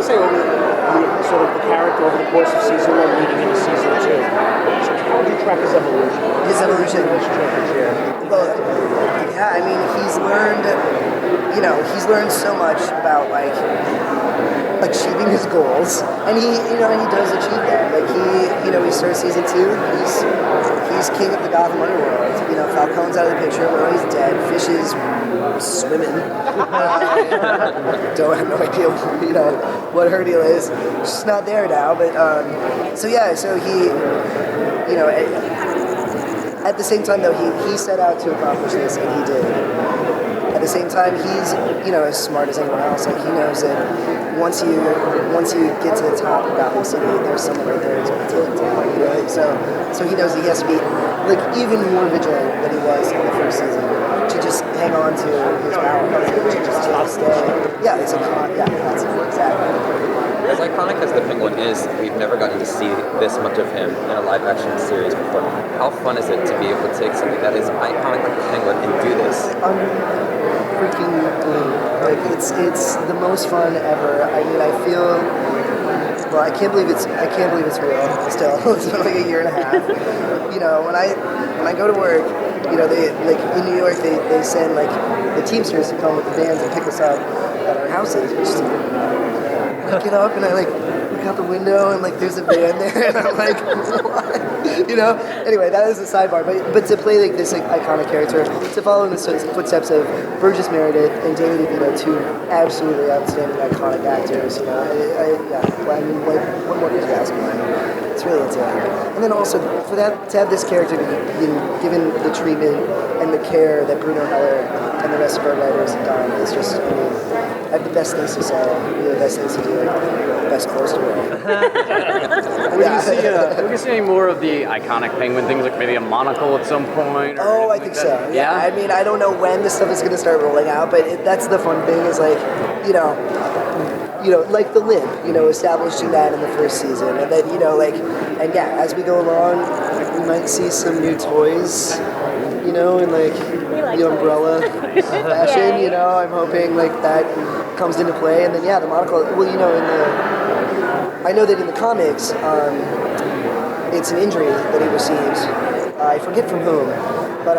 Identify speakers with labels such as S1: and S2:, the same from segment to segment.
S1: to say over the sort of the character over the course of season 1 leading into season 2. So how would you track his evolution?
S2: His evolution. Well, yeah, I mean, he's learned so much about like achieving his goals, and he does achieve that. Like he starts season 2, he's king of the Gotham underworld. Falcone's out of the picture, Roy's dead, Fish is swimming. Don't have no idea, what her deal is. She's not there now, but so he, at the same time though, he set out to accomplish this, and he did. At the same time, he's as smart as anyone else. Like he knows that once you get to the top of Gotham City, there's someone right there who's going to take it down. So he knows he has to be like even more vigilant than he was in the first season to just hang on to his power, to just stay. Yeah, it's that's exactly.
S3: As iconic as the Penguin is, we've never gotten to see this much of him in a live-action series before. How fun is it to be able to take something that is iconic like the Penguin and do this?
S2: Freaking like it's the most fun ever. I mean, I feel. Well, I can't believe it's real. Still, it's been like a year and a half. When I go to work, they like in New York they send like the Teamsters to come with the vans and pick us up at our houses. I get up and I like look out the window and like there's a van there and I'm like, what? Anyway, that is a sidebar, but to play like this like iconic character, to follow in the footsteps of Burgess Meredith and Danny DeVito, two absolutely outstanding iconic actors. I mean, like, what more could you ask for? It's really insane. And then also for that to have this character be given the treatment and the care that Bruno Heller and the rest of our writers have done, it's just, I have the best things to say, the best things to do, the best clothes to wear.
S4: Will you see any more of the iconic Penguin things, like maybe a monocle at some point?
S2: Oh, I think so. Yeah. I mean, I don't know when this stuff is going to start rolling out, but that's the fun thing is like, like the limp, establishing that in the first season, and then as we go along, we might see some new toys, and like the umbrella fashion. I'm hoping like that comes into play, and then the monocle. Well, I know that in the comics, it's an injury that he received. I forget from whom, but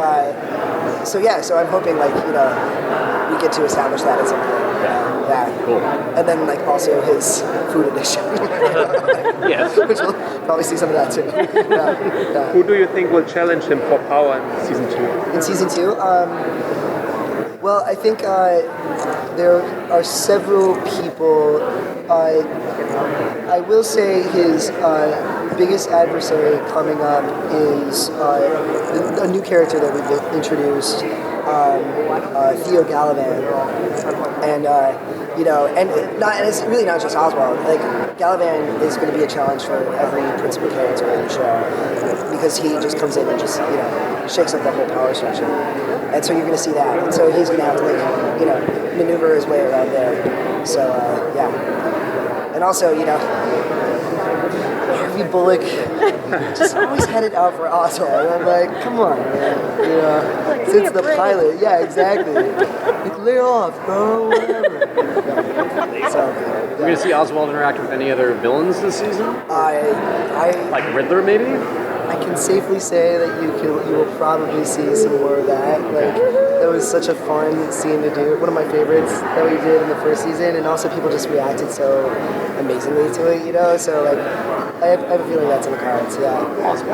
S2: so I'm hoping like we get to establish that at some point. Yeah,
S4: cool.
S2: And then like also his food edition.
S4: Yes.
S2: Which we'll probably see some of that too. Yeah.
S5: Who do you think will challenge him for power in season 2?
S2: In season 2, well, I think there are several people. I will say his biggest adversary coming up is a new character that we've introduced, Theo Gallivan, and and it's really not just Oswald. Like Gallivan is going to be a challenge for every principal character in the show because he just comes in and just shakes up the whole power structure, and so you're going to see that. And so he's going to have to maneuver his way around there. So and also Harvey Bullock just always had it out for Oswald. And I'm like, come on, man. Since the pilot. Yeah, exactly. Like, lay off, bro, whatever.
S4: We're going to see Oswald interact with any other villains this season?
S2: Like
S4: Riddler, maybe?
S2: I can safely say that you will probably see some more of that. Like, that was such a fun scene to do. One of my favorites that we did in the first season, and also people just reacted so amazingly to it, So, like, I have a feeling that's in the cards, yeah.
S5: Awesome.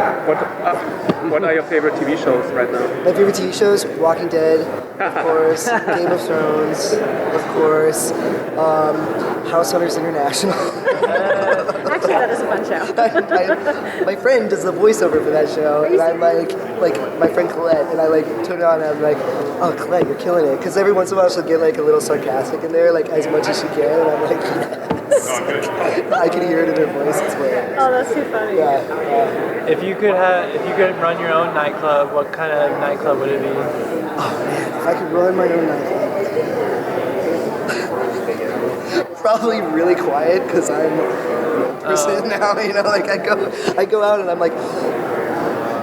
S5: What are your favorite TV shows right now?
S2: My favorite TV shows, Walking Dead, of course, Game of Thrones, of course, House Hunters International.
S6: Actually, that is a fun show.
S2: My friend does the voiceover for that show, and I'm like my friend Colette, and I turn it on, and I'm like, oh, Colette, you're killing it, because every once in a while she'll get like a little sarcastic in there, like as much as she can, and I'm like, yes. I can hear it in her voice. It's hilarious.
S6: Oh, that's too funny.
S2: Yeah.
S7: If you could run your own nightclub, what kind of nightclub would it be?
S2: Oh man, if I could run my own nightclub. Probably really quiet because I'm a person now. Like I go out and I'm like,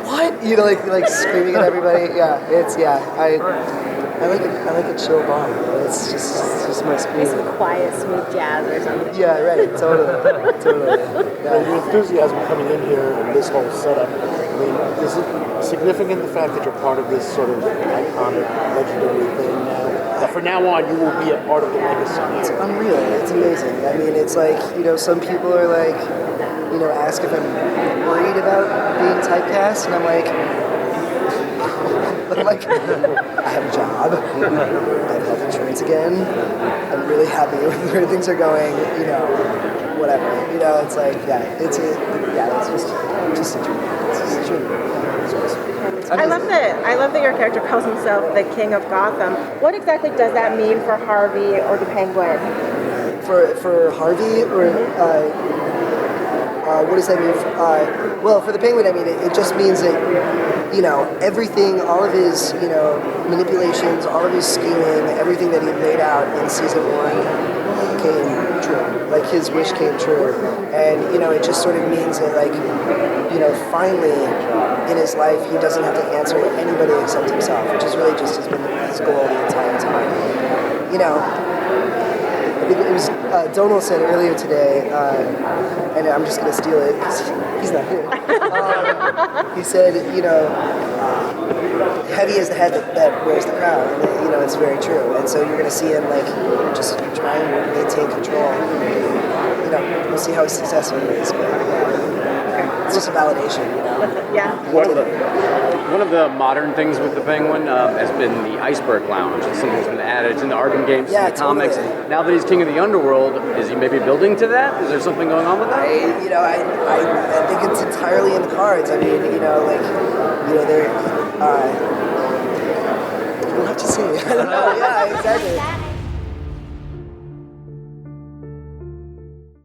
S2: what? Like screaming at everybody. Yeah, I like a chill bomb. It's just my speed.
S6: Some quiet, smooth jazz or something.
S2: Yeah, right. Totally.
S1: Your enthusiasm coming in here and this whole setup, I mean, is it significant the fact that you're part of this sort of iconic, legendary thing now? That from now on, you will be a part of the legacy.
S2: It's unreal. It's amazing. I mean, it's like, some people are like, ask if I'm worried about being typecast, and I'm like, I have a job. I have health insurance again. I'm really happy with where things are going. Whatever. It's like, it's just a dream. It's just a dream.
S6: I love that your character calls himself the King of Gotham. What exactly does that mean for Harvey or the Penguin?
S2: For Harvey, or what does that mean? Well, for the Penguin, I mean, it just means that everything, all of his manipulations, all of his scheming, everything that he laid out in season 1 came true. Like, his wish came true, and it just sort of means that, like, finally in his life he doesn't have to answer to anybody except himself, which is really just has been his goal the entire time. It was Donald said earlier today, and I'm just going to steal it because he's not here. He said, heavy is the head that wears the crown, and it's very true. And so you're going to see him like just trying to maintain control. We'll see how successful he is, but it's just a validation.
S6: Yeah.
S4: One of the modern things with the Penguin has been the Iceberg Lounge. It's something that's been added in the Arkham games, in the comics.
S2: Totally.
S4: Now that he's king of the underworld, is he maybe building to that? Is there something going on with that?
S2: I think it's entirely in the cards. I mean, they're. We'll have to see. I don't know. Yeah, exactly.